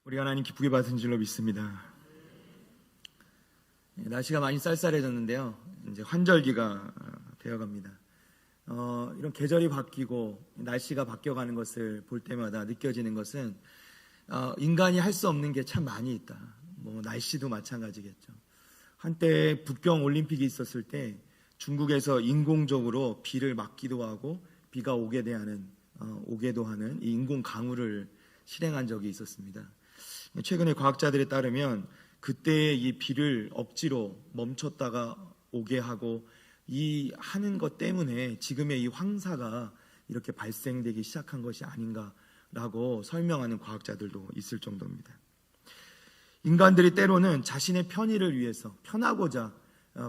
우리 하나님 기쁘게 받은 줄로 믿습니다. 날씨가 많이 쌀쌀해졌는데요. 이제 환절기가 되어갑니다. 이런 계절이 바뀌고 날씨가 바뀌어가는 것을 볼 때마다 느껴지는 것은 인간이 할 수 없는 게 참 많이 있다. 날씨도 마찬가지겠죠. 한때 북경 올림픽이 있었을 때 중국에서 인공적으로 비를 막기도 하고 비가 오게도 하는 이 인공 강우를 실행한 적이 있었습니다. 최근에 과학자들에 따르면 그때의 이 비를 억지로 멈췄다가 오게 하고 이 하는 것 때문에 지금의 이 황사가 이렇게 발생되기 시작한 것이 아닌가라고 설명하는 과학자들도 있을 정도입니다. 인간들이 때로는 자신의 편의를 위해서 편하고자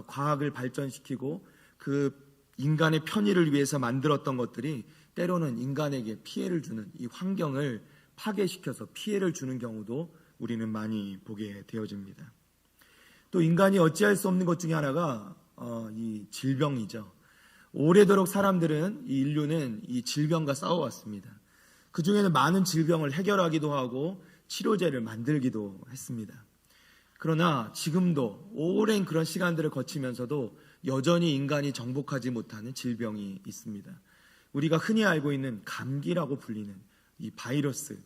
과학을 발전시키고 그 인간의 편의를 위해서 만들었던 것들이 때로는 인간에게 피해를 주는 이 환경을 파괴시켜서 피해를 주는 경우도 우리는 많이 보게 되어집니다. 또 인간이 어찌할 수 없는 것 중에 하나가 이 질병이죠. 오래도록 사람들은, 이 인류는 이 질병과 싸워왔습니다. 그 중에는 많은 질병을 해결하기도 하고 치료제를 만들기도 했습니다. 그러나 지금도 오랜 그런 시간들을 거치면서도 여전히 인간이 정복하지 못하는 질병이 있습니다. 우리가 흔히 알고 있는 감기라고 불리는 이 바이러스,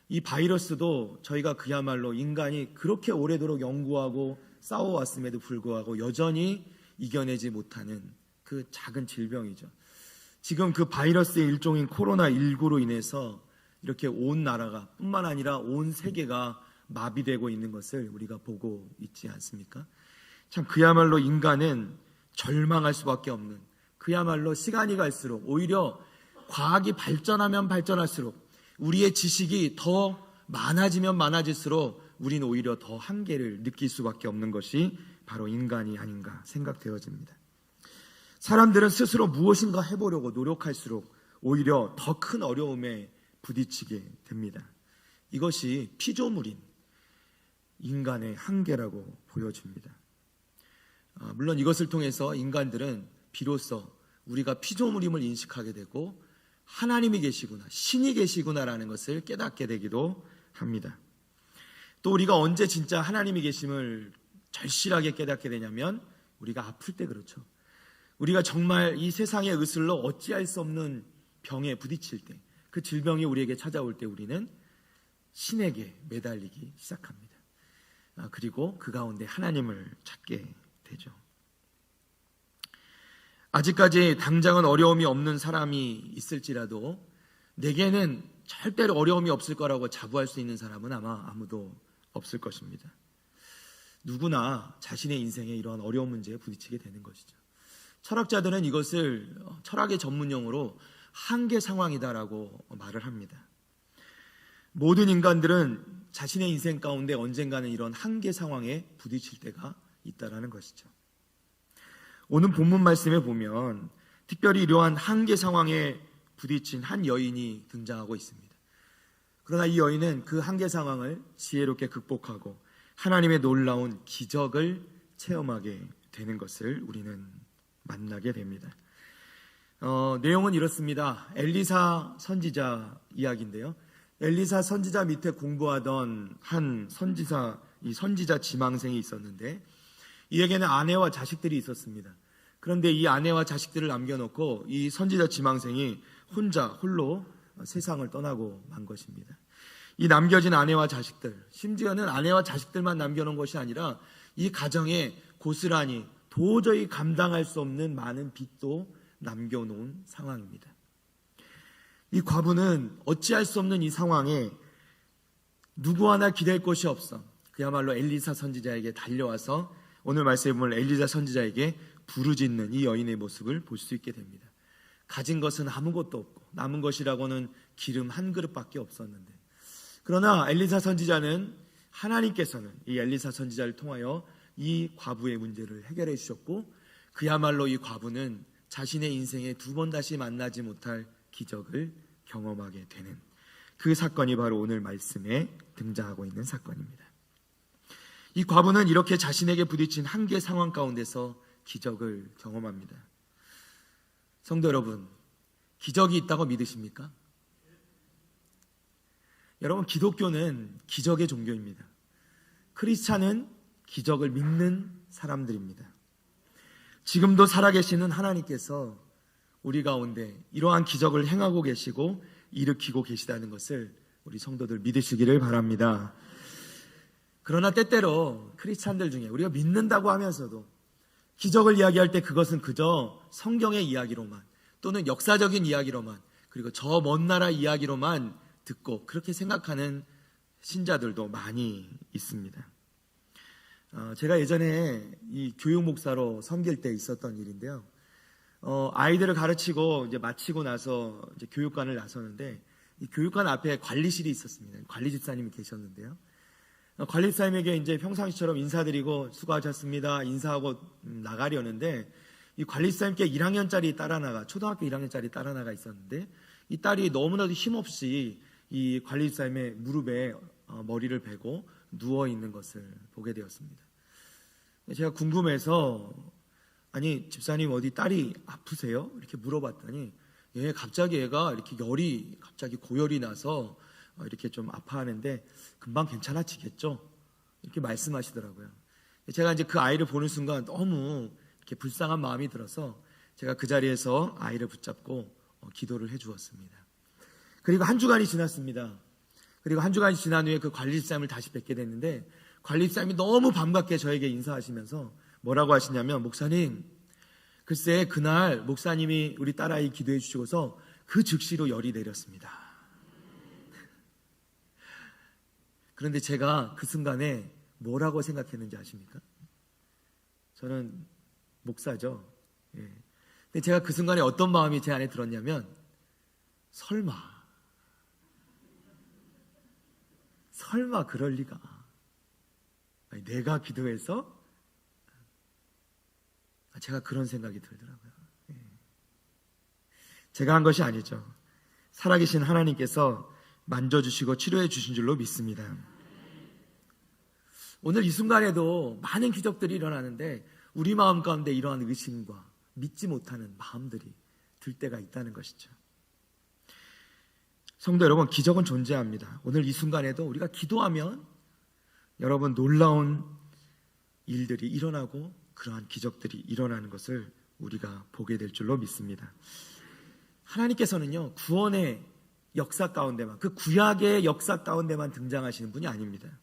이 바이러스도 저희가 그야말로 인간이 그렇게 오래도록 연구하고 싸워왔음에도 불구하고 여전히 이겨내지 못하는 그 작은 질병이죠. 지금 그 바이러스의 일종인 코로나19로 인해서 이렇게 온 나라가 뿐만 아니라 온 세계가 마비되고 있는 것을 우리가 보고 있지 않습니까? 참 그야말로 인간은 절망할 수밖에 없는, 그야말로 시간이 갈수록 오히려 과학이 발전하면 발전할수록 우리의 지식이 더 많아지면 많아질수록 우리는 오히려 더 한계를 느낄 수밖에 없는 것이 바로 인간이 아닌가 생각되어집니다. 사람들은 스스로 무엇인가 해보려고 노력할수록 오히려 더 큰 어려움에 부딪히게 됩니다. 이것이 피조물인 인간의 한계라고 보여집니다. 물론 이것을 통해서 인간들은 비로소 우리가 피조물임을 인식하게 되고 하나님이 계시구나, 신이 계시구나라는 것을 깨닫게 되기도 합니다. 또 우리가 언제 진짜 하나님이 계심을 절실하게 깨닫게 되냐면 우리가 아플 때 그렇죠. 우리가 정말 이 세상의 의술로 어찌할 수 없는 병에 부딪힐 때, 그 질병이 우리에게 찾아올 때 우리는 신에게 매달리기 시작합니다. 그리고 그 가운데 하나님을 찾게 되죠. 아직까지 당장은 어려움이 없는 사람이 있을지라도 내게는 절대로 어려움이 없을 거라고 자부할 수 있는 사람은 아마 아무도 없을 것입니다. 누구나 자신의 인생에 이러한 어려운 문제에 부딪히게 되는 것이죠. 철학자들은 이것을 철학의 전문용어로 한계 상황이다라고 말을 합니다. 모든 인간들은 자신의 인생 가운데 언젠가는 이런 한계 상황에 부딪힐 때가 있다라는 것이죠. 오늘 본문 말씀에 보면 특별히 이러한 한계 상황에 부딪힌 한 여인이 등장하고 있습니다. 그러나 이 여인은 그 한계 상황을 지혜롭게 극복하고 하나님의 놀라운 기적을 체험하게 되는 것을 우리는 만나게 됩니다. 내용은 이렇습니다. 엘리사 선지자 이야기인데요. 엘리사 선지자 밑에 공부하던 한 선지자, 이 선지자 지망생이 있었는데 이에게는 아내와 자식들이 있었습니다. 그런데 이 아내와 자식들을 남겨놓고 이 선지자 지망생이 홀로 세상을 떠나고 만 것입니다. 이 남겨진 아내와 자식들, 심지어는 아내와 자식들만 남겨놓은 것이 아니라 이 가정에 고스란히 도저히 감당할 수 없는 많은 빚도 남겨놓은 상황입니다. 이 과부는 어찌할 수 없는 이 상황에 누구 하나 기댈 곳이 없어 그야말로 엘리사 선지자에게 달려와서 오늘 말씀에 보면 엘리사 선지자에게 부르짖는 이 여인의 모습을 볼 수 있게 됩니다. 가진 것은 아무것도 없고 남은 것이라고는 기름 한 그릇밖에 없었는데, 그러나 엘리사 선지자는 하나님께서는 이 엘리사 선지자를 통하여 이 과부의 문제를 해결해 주셨고 그야말로 이 과부는 자신의 인생에 두 번 다시 만나지 못할 기적을 경험하게 되는 그 사건이 바로 오늘 말씀에 등장하고 있는 사건입니다. 이 과부는 이렇게 자신에게 부딪힌 한계 상황 가운데서 기적을 경험합니다. 성도 여러분, 기적이 있다고 믿으십니까? 여러분, 기독교는 기적의 종교입니다. 크리스찬은 기적을 믿는 사람들입니다. 지금도 살아계시는 하나님께서 우리 가운데 이러한 기적을 행하고 계시고 일으키고 계시다는 것을 우리 성도들 믿으시기를 바랍니다. 그러나 때때로 크리스찬들 중에 우리가 믿는다고 하면서도 기적을 이야기할 때 그것은 그저 성경의 이야기로만 또는 역사적인 이야기로만 그리고 저 먼 나라 이야기로만 듣고 그렇게 생각하는 신자들도 많이 있습니다. 제가 예전에 이 교육 목사로 섬길 때 있었던 일인데요. 아이들을 가르치고 이제 마치고 나서 이제 교육관을 나서는데 이 교육관 앞에 관리실이 있었습니다. 관리집사님이 계셨는데요. 관리집사님에게 이제 평상시처럼 인사드리고 수고하셨습니다 인사하고 나가려는데 이 관리집사님께 1학년짜리 딸하나가 초등학교 1학년짜리 딸하나가 있었는데 이 딸이 너무나도 힘없이 이 관리집사님의 무릎에 머리를 베고 누워 있는 것을 보게 되었습니다. 제가 궁금해서 아니 집사님 어디 딸이 아프세요? 이렇게 물어봤더니 갑자기 얘가 이렇게 열이 갑자기 고열이 나서 이렇게 좀 아파하는데 금방 괜찮아지겠죠? 이렇게 말씀하시더라고요. 제가 이제 그 아이를 보는 순간 너무 이렇게 불쌍한 마음이 들어서 제가 그 자리에서 아이를 붙잡고 기도를 해 주었습니다. 그리고 한 주간이 지났습니다. 그리고 한 주간이 지난 후에 그 관리집사님을 다시 뵙게 됐는데 관리집사님이 너무 반갑게 저에게 인사하시면서 뭐라고 하시냐면 목사님 글쎄 그날 목사님이 우리 딸아이 기도해 주시고서 그 즉시로 열이 내렸습니다. 그런데 제가 그 순간에 뭐라고 생각했는지 아십니까? 저는 목사죠. 근데 제가 그 순간에 어떤 마음이 제 안에 들었냐면 설마 그럴 리가. 아니, 내가 기도해서 제가 그런 생각이 들더라고요. 제가 한 것이 아니죠. 살아계신 하나님께서 만져주시고 치료해 주신 줄로 믿습니다. 오늘 이 순간에도 많은 기적들이 일어나는데 우리 마음 가운데 이러한 의심과 믿지 못하는 마음들이 들 때가 있다는 것이죠. 성도 여러분, 기적은 존재합니다. 오늘 이 순간에도 우리가 기도하면 여러분 놀라운 일들이 일어나고 그러한 기적들이 일어나는 것을 우리가 보게 될 줄로 믿습니다. 하나님께서는요 구원의 역사 가운데만 그 구약의 역사 가운데만 등장하시는 분이 아닙니다.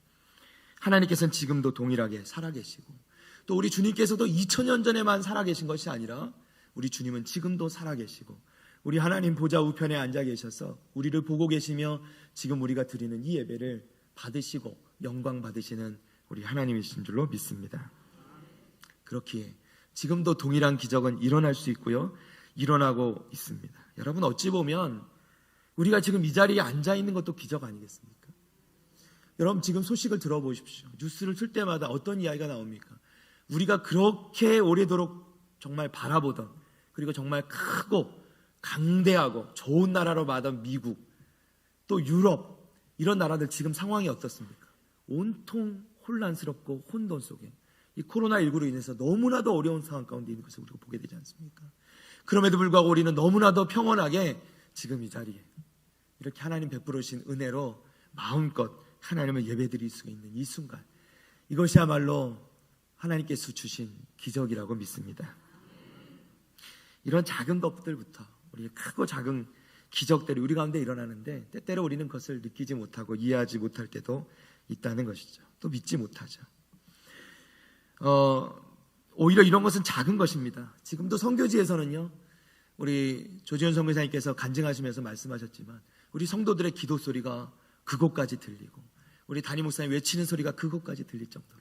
하나님께서는 지금도 동일하게 살아계시고 또 우리 주님께서도 2000년 전에만 살아계신 것이 아니라 우리 주님은 지금도 살아계시고 우리 하나님 보좌 우편에 앉아 계셔서 우리를 보고 계시며 지금 우리가 드리는 이 예배를 받으시고 영광 받으시는 우리 하나님이신 줄로 믿습니다. 그렇기에 지금도 동일한 기적은 일어날 수 있고요 일어나고 있습니다. 여러분 어찌 보면 우리가 지금 이 자리에 앉아 있는 것도 기적 아니겠습니까? 여러분 지금 소식을 들어보십시오. 뉴스를 틀 때마다 어떤 이야기가 나옵니까? 우리가 그렇게 오래도록 정말 바라보던 그리고 정말 크고 강대하고 좋은 나라로 말하던 미국 또 유럽 이런 나라들 지금 상황이 어떻습니까? 온통 혼란스럽고 혼돈 속에 이 코로나19로 인해서 너무나도 어려운 상황 가운데 있는 것을 우리가 보게 되지 않습니까? 그럼에도 불구하고 우리는 너무나도 평온하게 지금 이 자리에 이렇게 하나님 베풀어 주신 은혜로 마음껏 하나님을 예배드릴 수 있는 이 순간 이것이야말로 하나님께서 주신 기적이라고 믿습니다. 이런 작은 것들부터 우리 크고 작은 기적들이 우리 가운데 일어나는데 때때로 우리는 그것을 느끼지 못하고 이해하지 못할 때도 있다는 것이죠. 또 믿지 못하죠. 오히려 이런 것은 작은 것입니다. 지금도 선교지에서는요 우리 조지현 선교사님께서 간증하시면서 말씀하셨지만 우리 성도들의 기도 소리가 그곳까지 들리고 우리 담임 목사님 외치는 소리가 그곳까지 들릴 정도로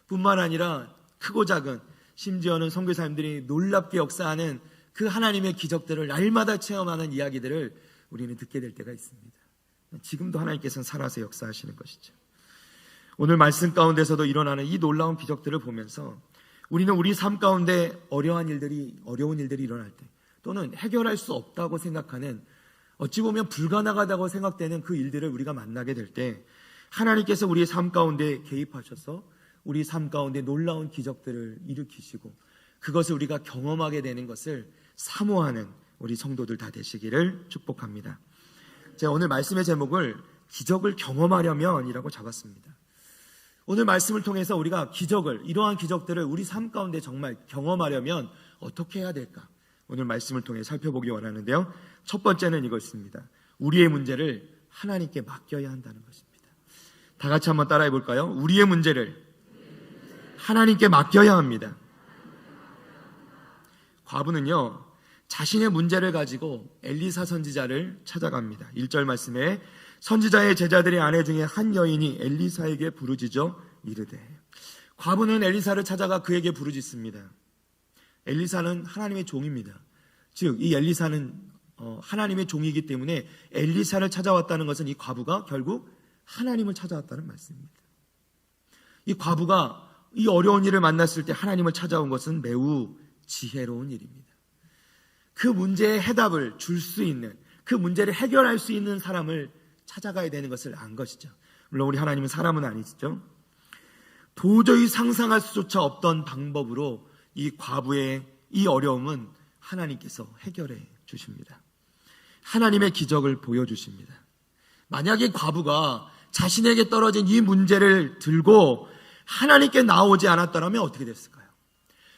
뿐만 아니라 크고 작은 심지어는 선교사님들이 놀랍게 역사하는 그 하나님의 기적들을 날마다 체험하는 이야기들을 우리는 듣게 될 때가 있습니다. 지금도 하나님께서는 살아서 역사하시는 것이죠. 오늘 말씀 가운데서도 일어나는 이 놀라운 기적들을 보면서 우리는 우리 삶 가운데 어려운 일들이 일어날 때 또는 해결할 수 없다고 생각하는 어찌 보면 불가능하다고 생각되는 그 일들을 우리가 만나게 될 때 하나님께서 우리의 삶 가운데 개입하셔서 우리 삶 가운데 놀라운 기적들을 일으키시고 그것을 우리가 경험하게 되는 것을 사모하는 우리 성도들 다 되시기를 축복합니다. 제가 오늘 말씀의 제목을 기적을 경험하려면이라고 잡았습니다. 오늘 말씀을 통해서 우리가 이러한 기적들을 우리 삶 가운데 정말 경험하려면 어떻게 해야 될까? 오늘 말씀을 통해 살펴보기 원하는데요. 첫 번째는 이것입니다. 우리의 문제를 하나님께 맡겨야 한다는 것입니다. 다 같이 한번 따라해 볼까요? 우리의 문제를 하나님께 맡겨야 합니다. 과부는요, 자신의 문제를 가지고 엘리사 선지자를 찾아갑니다. 1절 말씀에 선지자의 제자들의 아내 중에 한 여인이 엘리사에게 부르짖어 이르되, 과부는 엘리사를 찾아가 그에게 부르짖습니다. 엘리사는 하나님의 종입니다. 즉, 이 엘리사는 하나님의 종이기 때문에 엘리사를 찾아왔다는 것은 이 과부가 결국 하나님을 찾아왔다는 말씀입니다. 이 과부가 이 어려운 일을 만났을 때 하나님을 찾아온 것은 매우 지혜로운 일입니다. 그 문제의 해답을 줄 수 있는, 그 문제를 해결할 수 있는 사람을 찾아가야 되는 것을 안 것이죠. 물론 우리 하나님은 사람은 아니시죠. 도저히 상상할 수조차 없던 방법으로 이 과부의 이 어려움은 하나님께서 해결해 주십니다. 하나님의 기적을 보여주십니다. 만약에 과부가 자신에게 떨어진 이 문제를 들고 하나님께 나오지 않았다면 어떻게 됐을까요?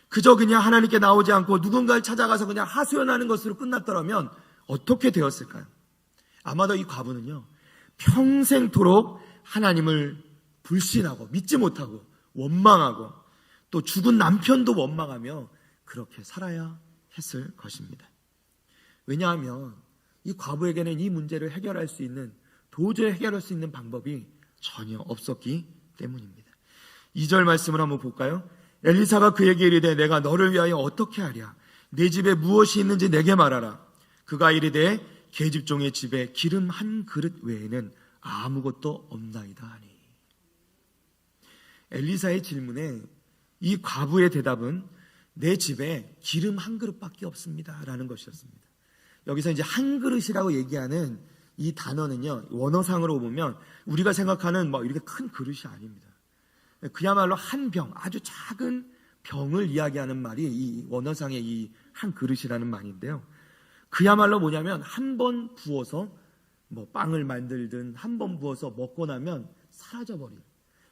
그저 그냥 하나님께 나오지 않고 누군가를 찾아가서 그냥 하소연하는 것으로 끝났더라면 어떻게 되었을까요? 아마도 이 과부는요, 평생토록 하나님을 불신하고 믿지 못하고 원망하고 또 죽은 남편도 원망하며 그렇게 살아야 했을 것입니다. 왜냐하면 이 과부에게는 이 문제를 해결할 수 있는, 도저히 해결할 수 있는 방법이 전혀 없었기 때문입니다. 2절 말씀을 한번 볼까요? 엘리사가 그에게 이르되 내가 너를 위하여 어떻게 하랴? 내 집에 무엇이 있는지 내게 말하라. 그가 이르되 계집종의 집에 기름 한 그릇 외에는 아무것도 없나이다 하니. 엘리사의 질문에 이 과부의 대답은 내 집에 기름 한 그릇밖에 없습니다 라는 것이었습니다. 여기서 이제 한 그릇이라고 얘기하는 이 단어는요, 원어상으로 보면 우리가 생각하는 이렇게 큰 그릇이 아닙니다. 그야말로 한 병, 아주 작은 병을 이야기하는 말이 이 원어상의 이 한 그릇이라는 말인데요. 그야말로 뭐냐면 한 번 부어서 빵을 만들든 한 번 부어서 먹고 나면 사라져버린,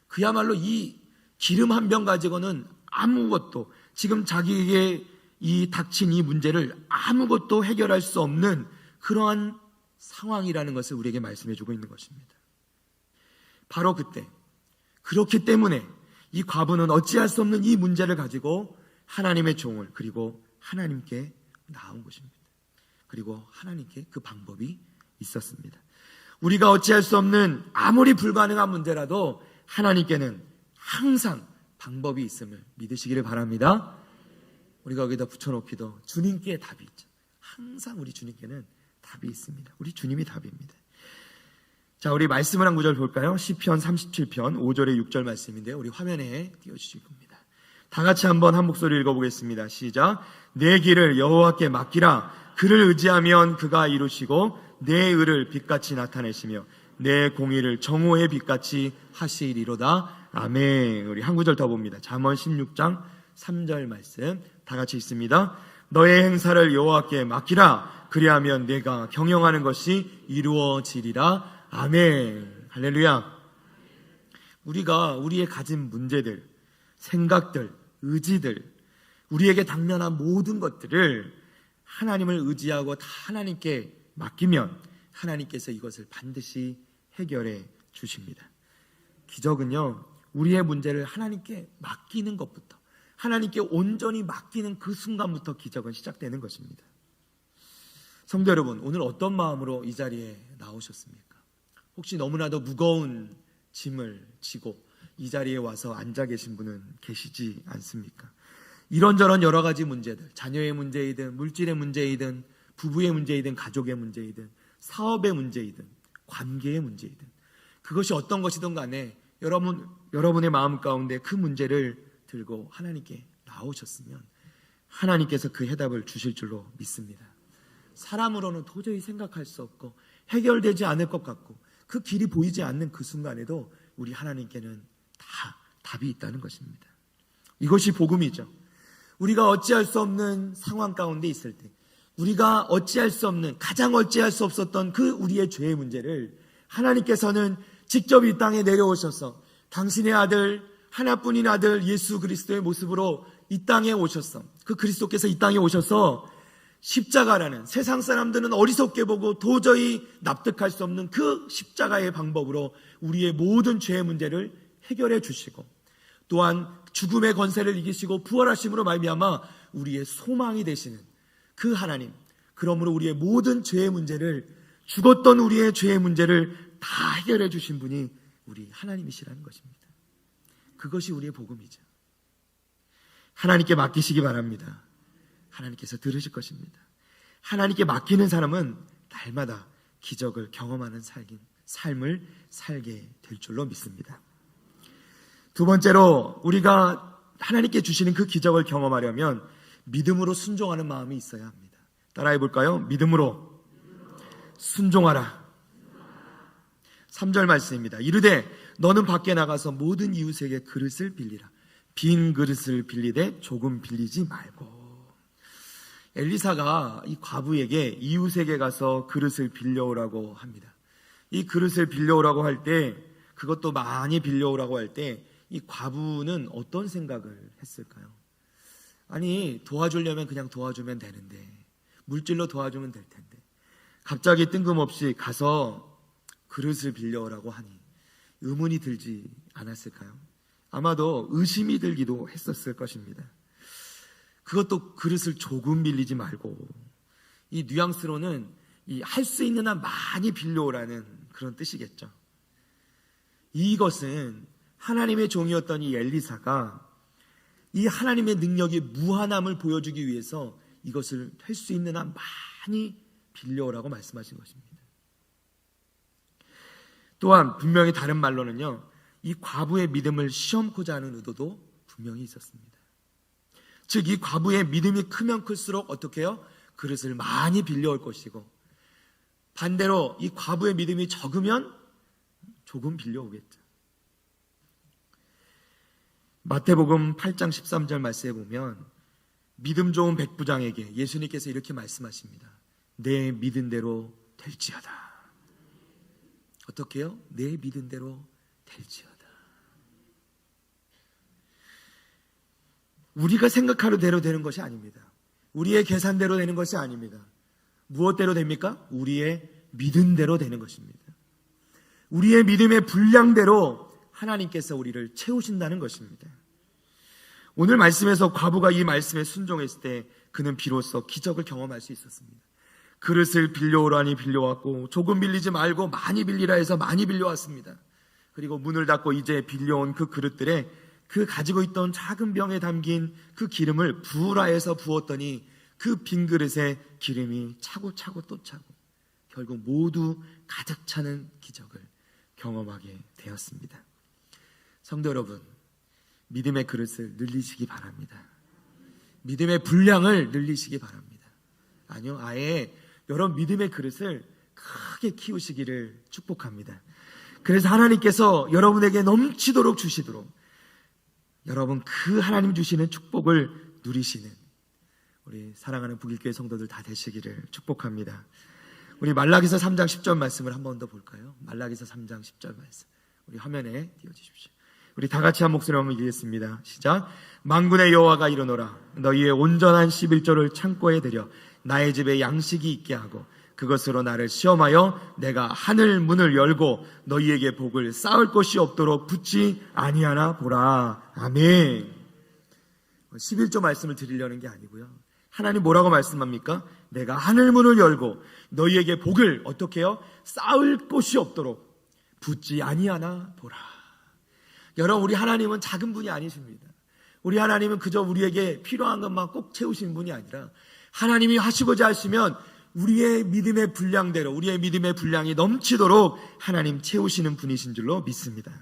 그야말로 이 기름 한 병 가지고는 아무것도, 지금 자기에게 이 닥친 이 문제를 아무것도 해결할 수 없는 그러한 상황이라는 것을 우리에게 말씀해 주고 있는 것입니다. 바로 그때, 그렇기 때문에 이 과부는 어찌할 수 없는 이 문제를 가지고 하나님의 종을, 그리고 하나님께 나온 것입니다. 그리고 하나님께 그 방법이 있었습니다. 우리가 어찌할 수 없는 아무리 불가능한 문제라도 하나님께는 항상 방법이 있음을 믿으시기를 바랍니다. 우리가 여기다 붙여놓기도 주님께 답이 있죠. 항상 우리 주님께는 답이 있습니다. 우리 주님이 답입니다. 자, 우리 말씀을 한 구절 볼까요? 시편 37편 5절에 6절 말씀인데요. 우리 화면에 띄워주실 겁니다. 다 같이 한번 한 목소리 읽어보겠습니다. 시작. 내 길을 여호와께 맡기라. 그를 의지하면 그가 이루시고 내 의를 빛같이 나타내시며 내 공의를 정오의 빛같이 하시리로다. 아멘. 우리 한 구절 더 봅니다. 잠언 16장 3절 말씀 다 같이 읽습니다. 너의 행사를 여호와께 맡기라. 그리하면 내가 경영하는 것이 이루어지리라. 아멘. 할렐루야. 우리가 우리의 가진 문제들, 생각들, 의지들, 우리에게 당면한 모든 것들을 하나님을 의지하고 다 하나님께 맡기면 하나님께서 이것을 반드시 해결해 주십니다. 기적은요, 우리의 문제를 하나님께 맡기는 것부터, 하나님께 온전히 맡기는 그 순간부터 기적은 시작되는 것입니다. 성도 여러분, 오늘 어떤 마음으로 이 자리에 나오셨습니까? 혹시 너무나도 무거운 짐을 지고 이 자리에 와서 앉아 계신 분은 계시지 않습니까? 이런저런 여러 가지 문제들, 자녀의 문제이든 물질의 문제이든 부부의 문제이든 가족의 문제이든 사업의 문제이든 관계의 문제이든 그것이 어떤 것이든 간에 여러분의 마음 가운데 그 문제를 들고 하나님께 나오셨으면 하나님께서 그 해답을 주실 줄로 믿습니다. 사람으로는 도저히 생각할 수 없고 해결되지 않을 것 같고 그 길이 보이지 않는 그 순간에도 우리 하나님께는 다 답이 있다는 것입니다. 이것이 복음이죠. 우리가 어찌할 수 없는 상황 가운데 있을 때, 우리가 어찌할 수 없는, 가장 어찌할 수 없었던 그 우리의 죄의 문제를 하나님께서는 직접 이 땅에 내려오셔서 당신의 아들, 하나뿐인 아들 예수 그리스도의 모습으로 이 땅에 오셨어. 그 그리스도께서 이 땅에 오셔서 십자가라는, 세상 사람들은 어리석게 보고 도저히 납득할 수 없는 그 십자가의 방법으로 우리의 모든 죄의 문제를 해결해 주시고, 또한 죽음의 권세를 이기시고 부활하심으로 말미암아 우리의 소망이 되시는 그 하나님, 그러므로 우리의 모든 죄의 문제를, 죽었던 우리의 죄의 문제를 다 해결해 주신 분이 우리 하나님이시라는 것입니다. 그것이 우리의 복음이죠. 하나님께 맡기시기 바랍니다. 하나님께서 들으실 것입니다. 하나님께 맡기는 사람은 날마다 기적을 경험하는 삶을 살게 될 줄로 믿습니다. 두 번째로, 우리가 하나님께 주시는 그 기적을 경험하려면 믿음으로 순종하는 마음이 있어야 합니다. 따라해 볼까요? 믿음으로 순종하라. 3절 말씀입니다. 이르되 너는 밖에 나가서 모든 이웃에게 그릇을 빌리라. 빈 그릇을 빌리되 조금 빌리지 말고. 엘리사가 이 과부에게 이웃에게 가서 그릇을 빌려오라고 합니다. 이 그릇을 빌려오라고 할 때, 그것도 많이 빌려오라고 할 때 이 과부는 어떤 생각을 했을까요? 아니, 도와주려면 그냥 도와주면 되는데, 물질로 도와주면 될 텐데 갑자기 뜬금없이 가서 그릇을 빌려오라고 하니 의문이 들지 않았을까요? 아마도 의심이 들기도 했었을 것입니다. 그것도 그릇을 조금 빌리지 말고, 이 뉘앙스로는 할 수 있는 한 많이 빌려오라는 그런 뜻이겠죠. 이것은 하나님의 종이었던 이 엘리사가 이 하나님의 능력의 무한함을 보여주기 위해서 이것을 할 수 있는 한 많이 빌려오라고 말씀하신 것입니다. 또한 분명히 다른 말로는요, 이 과부의 믿음을 시험코자 하는 의도도 분명히 있었습니다. 즉, 이 과부의 믿음이 크면 클수록 어떻게 해요? 그릇을 많이 빌려올 것이고, 반대로 이 과부의 믿음이 적으면 조금 빌려오겠죠. 마태복음 8장 13절 말씀에 보면 믿음 좋은 백부장에게 예수님께서 이렇게 말씀하십니다. 내 믿은 대로 될지어다. 어떻게 해요? 내 믿은 대로 될지어다. 우리가 생각하는 대로 되는 것이 아닙니다. 우리의 계산대로 되는 것이 아닙니다. 무엇대로 됩니까? 우리의 믿은 대로 되는 것입니다. 우리의 믿음의 분량대로 하나님께서 우리를 채우신다는 것입니다. 오늘 말씀에서 과부가 이 말씀에 순종했을 때 그는 비로소 기적을 경험할 수 있었습니다. 그릇을 빌려오라니 빌려왔고, 조금 빌리지 말고 많이 빌리라 해서 많이 빌려왔습니다. 그리고 문을 닫고 이제 빌려온 그 그릇들에 그 가지고 있던 작은 병에 담긴 그 기름을 부으라 해서 부었더니 그 빈 그릇에 기름이 차고 또 차고 결국 모두 가득 차는 기적을 경험하게 되었습니다. 성도 여러분, 믿음의 그릇을 늘리시기 바랍니다. 믿음의 분량을 늘리시기 바랍니다. 아니요, 아예 여러분 믿음의 그릇을 크게 키우시기를 축복합니다. 그래서 하나님께서 여러분에게 넘치도록 주시도록 여러분 그 하나님 주시는 축복을 누리시는 우리 사랑하는 북일교회 성도들 다 되시기를 축복합니다. 우리 말라기서 3장 10절 말씀을 한 번 더 볼까요? 말라기서 3장 10절 말씀 우리 화면에 띄워주십시오. 우리 다 같이 한 목소리로 한번 읽겠습니다. 시작. 만군의 여호와가 이르노라. 너희의 온전한 11조를 창고에 들여 나의 집에 양식이 있게 하고 그것으로 나를 시험하여 내가 하늘 문을 열고 너희에게 복을 쌓을 것이 없도록 붙지 아니하나 보라. 아멘. 11조 말씀을 드리려는 게 아니고요. 하나님 뭐라고 말씀합니까? 내가 하늘 문을 열고 너희에게 복을 어떻게 해요? 쌓을 곳이 없도록 붙지 아니하나 보라. 여러분, 우리 하나님은 작은 분이 아니십니다. 우리 하나님은 그저 우리에게 필요한 것만 꼭 채우시는 분이 아니라 하나님이 하시고자 하시면 우리의 믿음의 분량대로 우리의 믿음의 분량이 넘치도록 하나님 채우시는 분이신 줄로 믿습니다.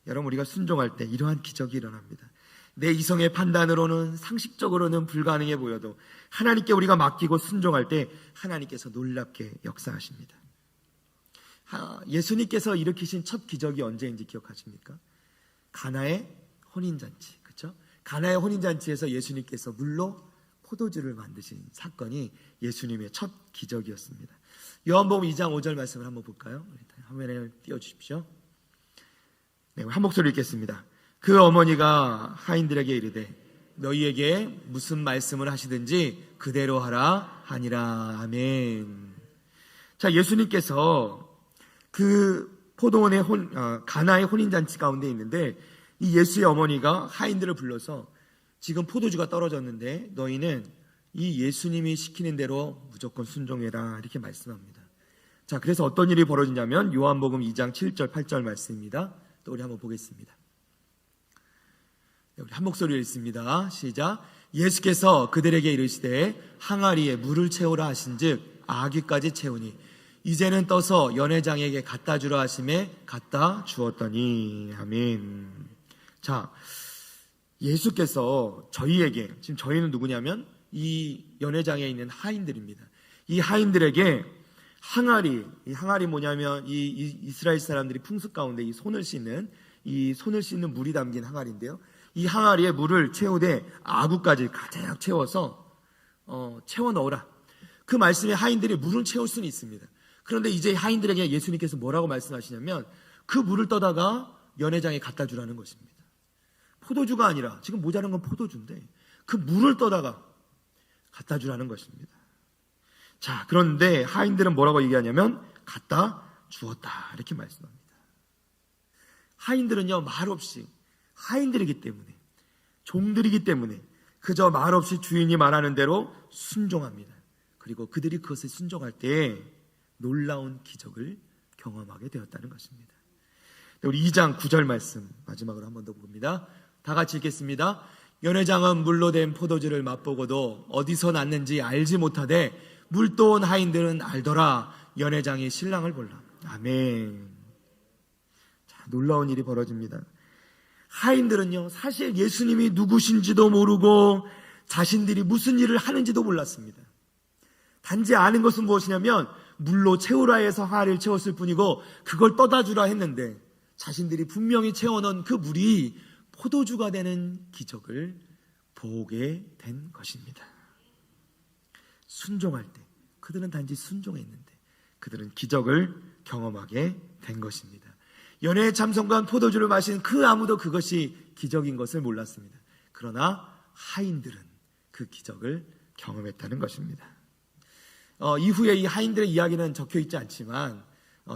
여러분, 우리가 순종할 때 이러한 기적이 일어납니다. 내 이성의 판단으로는 상식적으로는 불가능해 보여도 하나님께 우리가 맡기고 순종할 때 하나님께서 놀랍게 역사하십니다. 예수님께서 일으키신 첫 기적이 언제인지 기억하십니까? 가나의 혼인잔치, 그렇죠? 가나의 혼인잔치에서 예수님께서 물로 포도주를 만드신 사건이 예수님의 첫 기적이었습니다. 요한복음 2장 5절 말씀을 한번 볼까요? 화면에 띄워주십시오. 네, 한 목소리 읽겠습니다. 그 어머니가 하인들에게 이르되 너희에게 무슨 말씀을 하시든지 그대로 하라 하니라. 아멘. 자, 예수님께서 그 포도원의 가나의 혼인잔치 가운데 있는데 이 예수의 어머니가 하인들을 불러서 지금 포도주가 떨어졌는데 너희는 이 예수님이 시키는 대로 무조건 순종해라 이렇게 말씀합니다. 자, 그래서 어떤 일이 벌어지냐면 요한복음 2장 7절 8절 말씀입니다. 또 우리 한번 보겠습니다. 우리 한 목소리로 읽습니다. 시작. 예수께서 그들에게 이르시되 항아리에 물을 채우라 하신즉 아귀까지 채우니 이제는 떠서 연회장에게 갖다 주라 하심에 갖다 주었더니. 아멘. 자, 예수께서 저희에게, 지금 저희는 누구냐면 이 연회장에 있는 하인들입니다. 이 하인들에게 항아리, 이 항아리 뭐냐면 이 이스라엘 사람들이 풍습 가운데 이 손을 씻는 물이 담긴 항아리인데요. 이 항아리에 물을 채우되 아구까지 가득 채워서 채워 넣으라. 그 말씀에 하인들이 물을 채울 수는 있습니다. 그런데 이제 하인들에게 예수님께서 뭐라고 말씀하시냐면 그 물을 떠다가 연회장에 갖다 주라는 것입니다. 포도주가 아니라 지금 모자란 건 포도주인데 그 물을 떠다가 갖다 주라는 것입니다. 자, 그런데 하인들은 뭐라고 얘기하냐면 갖다 주었다 이렇게 말씀합니다. 하인들은요, 말없이, 하인들이기 때문에, 종들이기 때문에 그저 말없이 주인이 말하는 대로 순종합니다. 그리고 그들이 그것에 순종할 때 놀라운 기적을 경험하게 되었다는 것입니다. 우리 2장 9절 말씀 마지막으로 한 번 더 봅니다. 다 같이 읽겠습니다. 연회장은 물로 된 포도주를 맛보고도 어디서 났는지 알지 못하되 물도 온 하인들은 알더라. 연회장이 신랑을 볼라. 아멘. 자, 놀라운 일이 벌어집니다. 하인들은요, 사실 예수님이 누구신지도 모르고 자신들이 무슨 일을 하는지도 몰랐습니다. 단지 아는 것은 무엇이냐면 물로 채우라 해서 항아리를 채웠을 뿐이고 그걸 떠다 주라 했는데 자신들이 분명히 채워놓은 그 물이 포도주가 되는 기적을 보게 된 것입니다. 순종할 때 그들은 단지 순종했는데 그들은 기적을 경험하게 된 것입니다. 연회에 참석한 포도주를 마신 그 아무도 그것이 기적인 것을 몰랐습니다. 그러나 하인들은 그 기적을 경험했다는 것입니다. 이후에 이 하인들의 이야기는 적혀 있지 않지만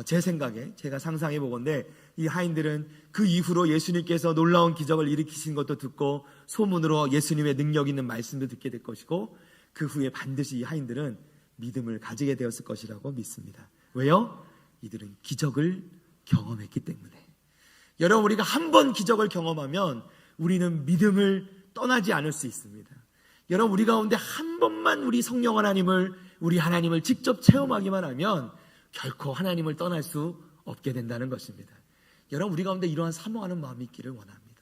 제 생각에 제가 상상해 보건대 이 하인들은 그 이후로 예수님께서 놀라운 기적을 일으키신 것도 듣고 소문으로 예수님의 능력 있는 말씀도 듣게 될 것이고 그 후에 반드시 이 하인들은 믿음을 가지게 되었을 것이라고 믿습니다. 왜요? 이들은 기적을 경험했기 때문에. 여러분, 우리가 한 번 기적을 경험하면 우리는 믿음을 떠나지 않을 수 있습니다. 여러분, 우리 가운데 한 번만 우리 성령 하나님을, 우리 하나님을 직접 체험하기만 하면 결코 하나님을 떠날 수 없게 된다는 것입니다. 여러분, 우리 가운데 이러한 사모하는 마음이 있기를 원합니다.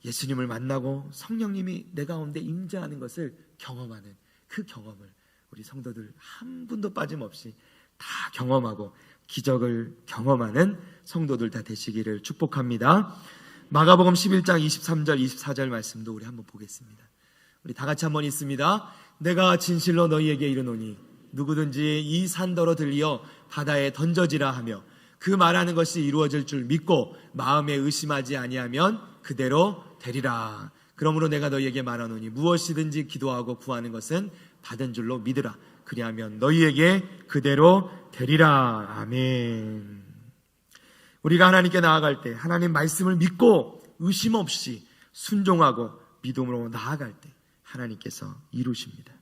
예수님을 만나고 성령님이 내 가운데 임재하는 것을 경험하는 그 경험을 우리 성도들 한 분도 빠짐없이 다 경험하고 기적을 경험하는 성도들 다 되시기를 축복합니다. 마가복음 11장 23절 24절 말씀도 우리 한번 보겠습니다. 우리 다 같이 한번 읽습니다. 내가 진실로 너희에게 이르노니 누구든지 이 산더러 들리어 바다에 던져지라 하며 그 말하는 것이 이루어질 줄 믿고 마음에 의심하지 아니하면 그대로 되리라. 그러므로 내가 너희에게 말하노니 무엇이든지 기도하고 구하는 것은 받은 줄로 믿으라. 그리하면 너희에게 그대로 되리라. 아멘. 우리가 하나님께 나아갈 때 하나님 말씀을 믿고 의심 없이 순종하고 믿음으로 나아갈 때 하나님께서 이루십니다.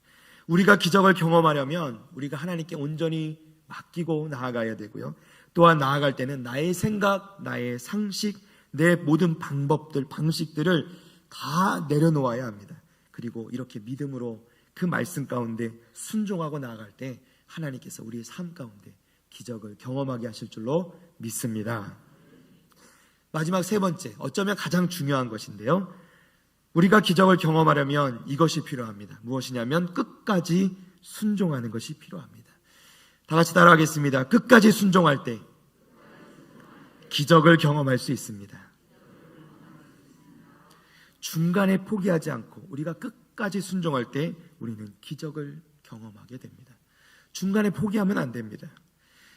우리가 기적을 경험하려면 우리가 하나님께 온전히 맡기고 나아가야 되고요. 또한 나아갈 때는 나의 생각, 나의 상식, 내 모든 방법들, 방식들을 다 내려놓아야 합니다. 그리고 이렇게 믿음으로 그 말씀 가운데 순종하고 나아갈 때 하나님께서 우리의 삶 가운데 기적을 경험하게 하실 줄로 믿습니다. 마지막 세 번째, 어쩌면 가장 중요한 것인데요. 우리가 기적을 경험하려면 이것이 필요합니다. 무엇이냐면 끝까지 순종하는 것이 필요합니다. 다 같이 따라하겠습니다. 끝까지 순종할 때 기적을 경험할 수 있습니다. 중간에 포기하지 않고 우리가 끝까지 순종할 때 우리는 기적을 경험하게 됩니다. 중간에 포기하면 안 됩니다.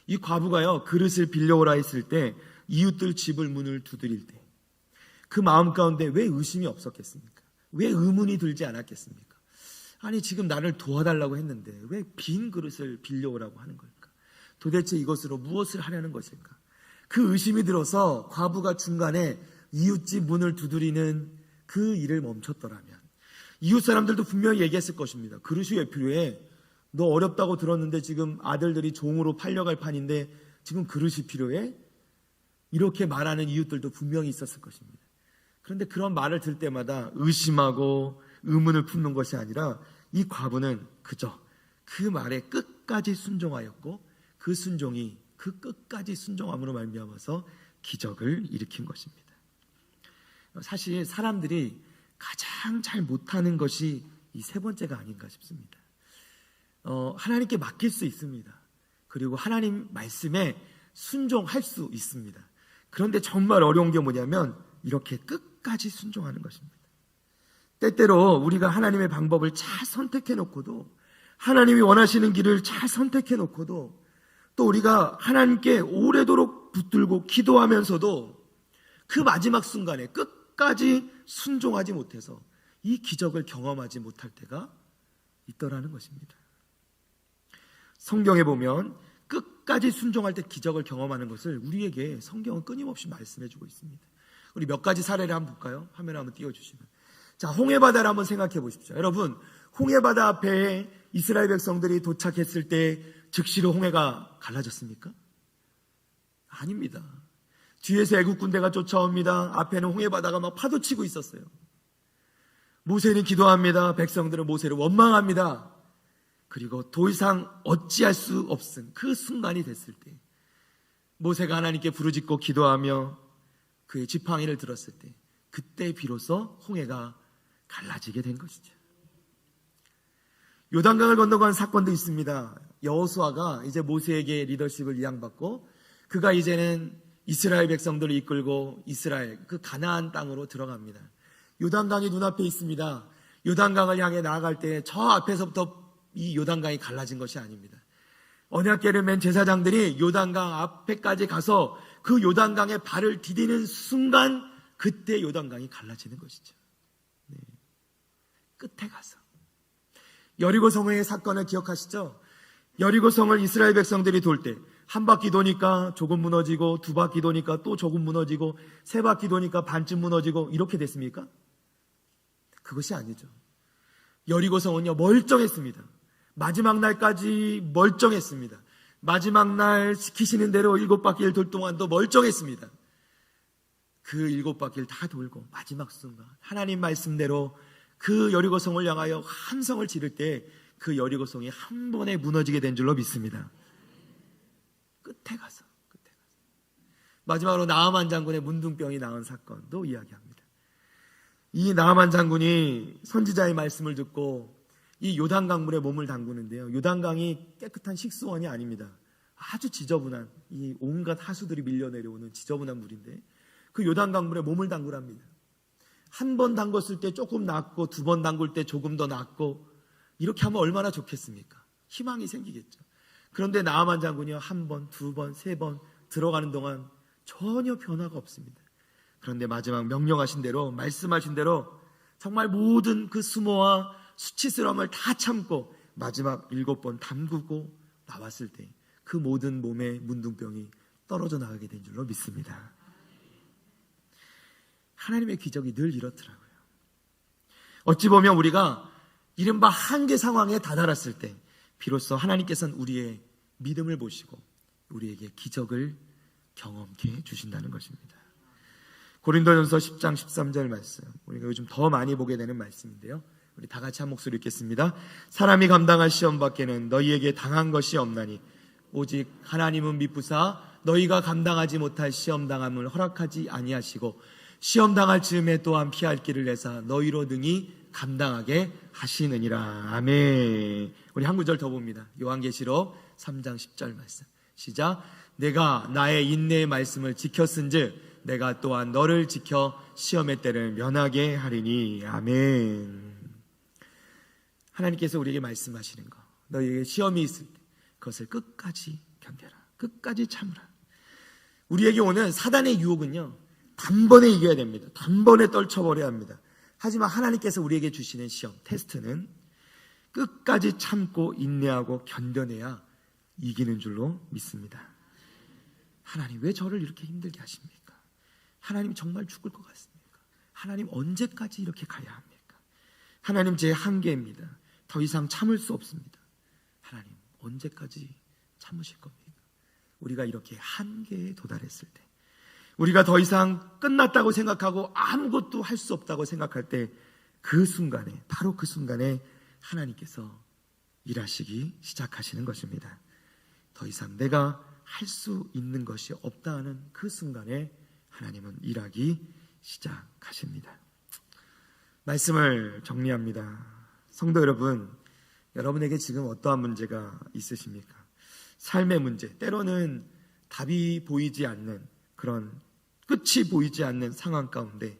이 과부가요, 그릇을 빌려오라 했을 때 이웃들 집을 문을 두드릴 때 그 마음 가운데 왜 의심이 없었겠습니까? 왜 의문이 들지 않았겠습니까? 아니, 지금 나를 도와달라고 했는데 왜 빈 그릇을 빌려오라고 하는 걸까? 도대체 이것으로 무엇을 하려는 것일까? 그 의심이 들어서 과부가 중간에 이웃집 문을 두드리는 그 일을 멈췄더라면 이웃 사람들도 분명히 얘기했을 것입니다. 그릇이 왜 필요해? 너 어렵다고 들었는데 지금 아들들이 종으로 팔려갈 판인데 지금 그릇이 필요해? 이렇게 말하는 이웃들도 분명히 있었을 것입니다. 그런데 그런 말을 들 때마다 의심하고 의문을 품는 것이 아니라 이 과부는 그저 그 말에 끝까지 순종하였고 그 순종이 그 끝까지 순종함으로 말미암아서 기적을 일으킨 것입니다. 사실 사람들이 가장 잘 못하는 것이 이 세 번째가 아닌가 싶습니다. 하나님께 맡길 수 있습니다. 그리고 하나님 말씀에 순종할 수 있습니다. 그런데 정말 어려운 게 뭐냐면 이렇게 끝까지 순종하는 것입니다. 때때로 우리가 하나님의 방법을 잘 선택해 놓고도 하나님이 원하시는 길을 잘 선택해 놓고도 또 우리가 하나님께 오래도록 붙들고 기도하면서도 그 마지막 순간에 끝까지 순종하지 못해서 이 기적을 경험하지 못할 때가 있더라는 것입니다. 성경에 보면 끝까지 순종할 때 기적을 경험하는 것을 우리에게 성경은 끊임없이 말씀해 주고 있습니다. 우리 몇 가지 사례를 한번 볼까요? 화면을 한번 띄워주시면. 자, 홍해바다를 한번 생각해 보십시오. 여러분, 홍해바다 앞에 이스라엘 백성들이 도착했을 때 즉시로 홍해가 갈라졌습니까? 아닙니다. 뒤에서 애국 군대가 쫓아옵니다. 앞에는 홍해바다가 막 파도치고 있었어요. 모세는 기도합니다. 백성들은 모세를 원망합니다. 그리고 더 이상 어찌할 수 없은 그 순간이 됐을 때 모세가 하나님께 부르짖고 기도하며 그의 지팡이를 들었을 때 그때 비로소 홍해가 갈라지게 된 것이죠. 요단강을 건너간 사건도 있습니다. 여호수아가 이제 모세에게 리더십을 이양받고 그가 이제는 이스라엘 백성들을 이끌고 이스라엘 그 가나안 땅으로 들어갑니다. 요단강이 눈앞에 있습니다. 요단강을 향해 나아갈 때 저 앞에서부터 이 요단강이 갈라진 것이 아닙니다. 언약궤를 맨 제사장들이 요단강 앞에까지 가서 그 요단강에 발을 디디는 순간 그때 요단강이 갈라지는 것이죠. 네. 끝에 가서 여리고성의 사건을 기억하시죠? 여리고성을 이스라엘 백성들이 돌 때 한 바퀴 도니까 조금 무너지고 두 바퀴 도니까 또 조금 무너지고 세 바퀴 도니까 반쯤 무너지고 이렇게 됐습니까? 그것이 아니죠. 여리고성은요 멀쩡했습니다. 마지막 날까지 멀쩡했습니다. 마지막 날 시키시는 대로 7바퀴를 돌 동안도 멀쩡했습니다. 그 7바퀴를 다 돌고 마지막 순간 하나님 말씀대로 그 여리고성을 향하여 함성을 지를 때 그 여리고성이 한 번에 무너지게 된 줄로 믿습니다. 끝에 가서 마지막으로 나아만 장군의 문둥병이 나은 사건도 이야기합니다. 이 나아만 장군이 선지자의 말씀을 듣고 이 요단강물에 몸을 담그는데요, 요단강이 깨끗한 식수원이 아닙니다. 아주 지저분한 이 온갖 하수들이 밀려 내려오는 지저분한 물인데 그 요단강물에 몸을 담그랍니다. 한 번 담궜을 때 조금 낫고 두 번 담글 때 조금 더 낫고 이렇게 하면 얼마나 좋겠습니까? 희망이 생기겠죠. 그런데 나아만 장군이요 한 번, 두 번, 세 번 들어가는 동안 전혀 변화가 없습니다. 그런데 마지막 명령하신 대로 말씀하신 대로 정말 모든 그 수모와 수치스러움을 다 참고 마지막 7번 담그고 나왔을 때 그 모든 몸의 문둥병이 떨어져 나가게 된 줄로 믿습니다. 하나님의 기적이 늘 이렇더라고요. 어찌 보면 우리가 이른바 한계 상황에 다다랐을 때 비로소 하나님께서는 우리의 믿음을 보시고 우리에게 기적을 경험케 해주신다는 것입니다. 고린도전서 10장 13절 말씀, 우리가 요즘 더 많이 보게 되는 말씀인데요, 우리 다 같이 한 목소리 읽겠습니다. 사람이 감당할 시험 밖에는 너희에게 당한 것이 없나니 오직 하나님은 미쁘사 너희가 감당하지 못할 시험 당함을 허락하지 아니하시고 시험 당할 즈음에 또한 피할 길을 내사 너희로 능히 감당하게 하시느니라. 아멘. 우리 한 구절 더 봅니다. 요한계시록 3장 10절 말씀 시작. 내가 나의 인내의 말씀을 지켰은즉 내가 또한 너를 지켜 시험의 때를 면하게 하리니. 아멘. 하나님께서 우리에게 말씀하시는 거, 너희에게 시험이 있을 때 그것을 끝까지 견뎌라. 끝까지 참으라. 우리에게 오는 사단의 유혹은요, 단번에 이겨야 됩니다. 단번에 떨쳐버려야 합니다. 하지만 하나님께서 우리에게 주시는 시험, 테스트는 끝까지 참고 인내하고 견뎌내야 이기는 줄로 믿습니다. 하나님, 왜 저를 이렇게 힘들게 하십니까? 하나님, 정말 죽을 것 같습니까? 하나님, 언제까지 이렇게 가야 합니까? 하나님, 제 한계입니다. 더 이상 참을 수 없습니다. 하나님, 언제까지 참으실 겁니까? 우리가 이렇게 한계에 도달했을 때, 우리가 더 이상 끝났다고 생각하고 아무것도 할 수 없다고 생각할 때, 그 순간에, 바로 그 순간에 하나님께서 일하시기 시작하시는 것입니다. 더 이상 내가 할 수 있는 것이 없다 하는 그 순간에 하나님은 일하기 시작하십니다. 말씀을 정리합니다. 성도 여러분, 여러분에게 지금 어떠한 문제가 있으십니까? 삶의 문제, 때로는 답이 보이지 않는, 그런 끝이 보이지 않는 상황 가운데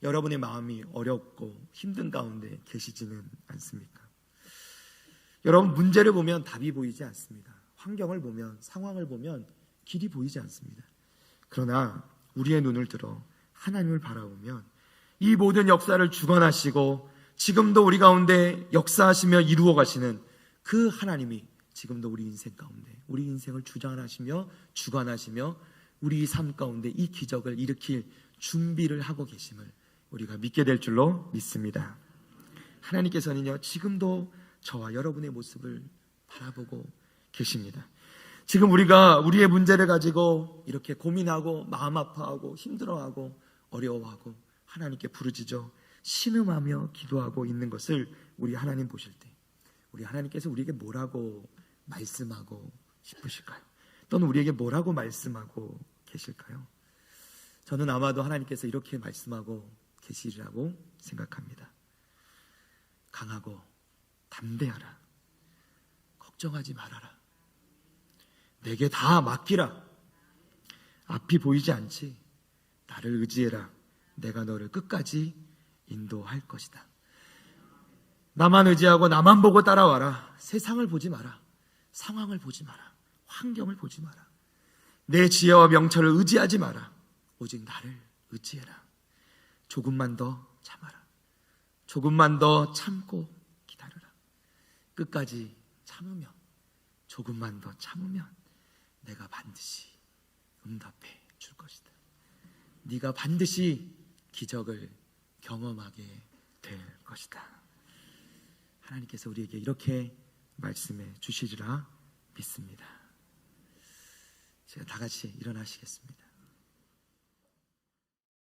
여러분의 마음이 어렵고 힘든 가운데 계시지는 않습니까? 여러분, 문제를 보면 답이 보이지 않습니다. 환경을 보면, 상황을 보면 길이 보이지 않습니다. 그러나 우리의 눈을 들어 하나님을 바라보면 이 모든 역사를 주관하시고 지금도 우리 가운데 역사하시며 이루어 가시는 그 하나님이 지금도 우리 인생 가운데, 우리 인생을 주장하시며 주관하시며 우리 삶 가운데 이 기적을 일으킬 준비를 하고 계심을 우리가 믿게 될 줄로 믿습니다. 하나님께서는요, 지금도 저와 여러분의 모습을 바라보고 계십니다. 지금 우리가 우리의 문제를 가지고 이렇게 고민하고 마음 아파하고 힘들어하고 어려워하고 하나님께 부르짖어 신음하며 기도하고 있는 것을 우리 하나님 보실 때, 우리 하나님께서 우리에게 뭐라고 말씀하고 싶으실까요? 또는 우리에게 뭐라고 말씀하고 계실까요? 저는 아마도 하나님께서 이렇게 말씀하고 계시리라고 생각합니다. 강하고 담대하라. 걱정하지 말아라. 내게 다 맡기라. 앞이 보이지 않지? 나를 의지해라. 내가 너를 끝까지 인도할 것이다. 나만 의지하고 나만 보고 따라와라. 세상을 보지 마라. 상황을 보지 마라. 환경을 보지 마라. 내 지혜와 명철을 의지하지 마라. 오직 나를 의지해라. 조금만 더 참아라. 조금만 더 참고 기다려라. 끝까지 참으면, 조금만 더 참으면 내가 반드시 응답해 줄 것이다. 네가 반드시 기적을 경험하게 될 것이다. 하나님께서 우리에게 이렇게 말씀해 주시리라 믿습니다. 제가 다 같이 일어나시겠습니다.